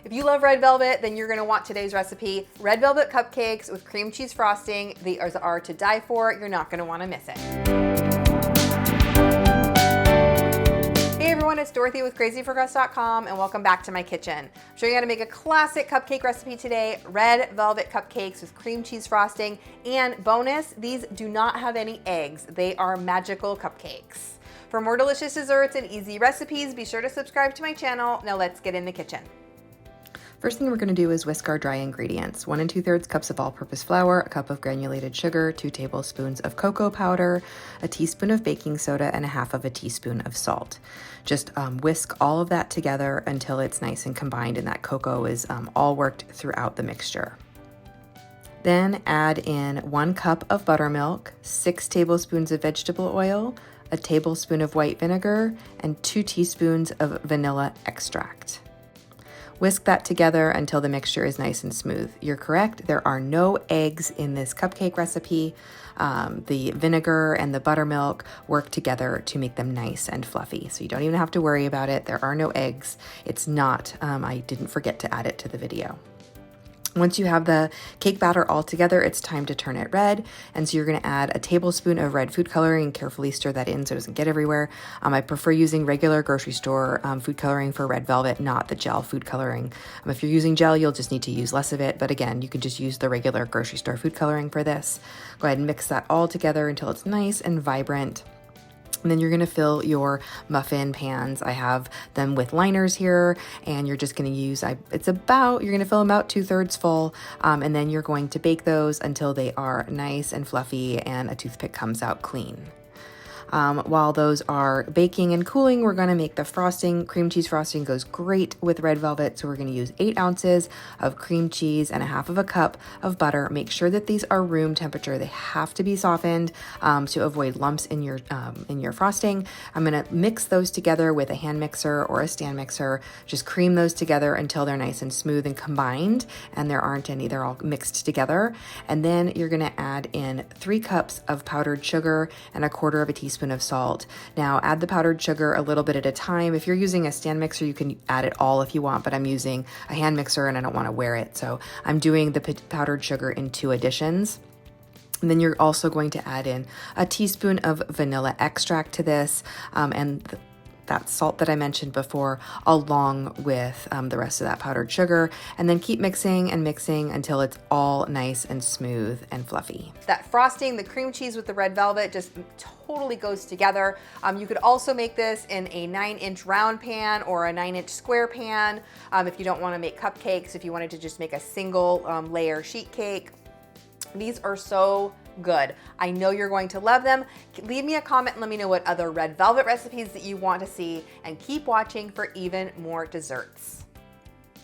If you love red velvet, then you're gonna want today's recipe. Red velvet cupcakes with cream cheese frosting. They are to die for. You're not gonna wanna miss it. Hey everyone, it's Dorothy with crazyforcrust.com and welcome back to my kitchen. I'm showing you how to make a classic cupcake recipe today, red velvet cupcakes with cream cheese frosting. And bonus, these do not have any eggs. They are magical cupcakes. For more delicious desserts and easy recipes, be sure to subscribe to my channel. Now let's get in the kitchen. First thing we're going to do is whisk our dry ingredients. 1 2/3 cups of all-purpose flour, a cup of granulated sugar, 2 tablespoons of cocoa powder, a teaspoon of baking soda, and 1/2 of a teaspoon of salt. Just whisk all of that together until it's nice and combined and that cocoa is all worked throughout the mixture. Then add in 1 cup of buttermilk, 6 tablespoons of vegetable oil, a tablespoon of white vinegar, and 2 teaspoons of vanilla extract. Whisk that together until the mixture is nice and smooth. You're correct, there are no eggs in this cupcake recipe. The vinegar and the buttermilk work together to make them nice and fluffy. So you don't even have to worry about it. There are no eggs. It's not, I didn't forget to add it to the video. Once you have the cake batter all together, it's time to turn it red. And so you're gonna add a tablespoon of red food coloring and carefully stir that in so it doesn't get everywhere. I prefer using regular grocery store food coloring for red velvet, not the gel food coloring. If you're using gel, you'll just need to use less of it. But again, you can just use the regular grocery store food coloring for this. Go ahead and mix that all together until it's nice and vibrant. And then you're gonna fill your muffin pans. I have them with liners here, and you're just gonna use, you're gonna fill them about 2/3 full, and then you're going to bake those until they are nice and fluffy and a toothpick comes out clean. While those are baking and cooling, we're gonna make the frosting. Cream cheese frosting goes great with red velvet, so we're gonna use 8 ounces of cream cheese and 1/2 of a cup of butter. Make sure that these are room temperature. They have to be softened to avoid lumps in your frosting. I'm gonna mix those together with a hand mixer or a stand mixer. Just cream those together until they're nice and smooth and combined, and there aren't any, they're all mixed together. And then you're gonna add in 3 cups of powdered sugar and 1/4 of a teaspoon of salt. Now add the powdered sugar a little bit at a time. If you're using a stand mixer, you can add it all if you want, but I'm using a hand mixer and I don't want to wear it. So I'm doing the powdered sugar in 2 additions. And then you're also going to add in a teaspoon of vanilla extract to this, and that salt that I mentioned before, along with the rest of that powdered sugar, and then keep mixing and mixing until it's all nice and smooth and fluffy. That frosting, the cream cheese with the red velvet just totally goes together. You could also make this in a 9-inch round pan or a 9-inch square pan if you don't want to make cupcakes, if you wanted to just make a single layer sheet cake. These are so good. I know you're going to love them. Leave me a comment and let me know what other red velvet recipes that you want to see, and keep watching for even more desserts.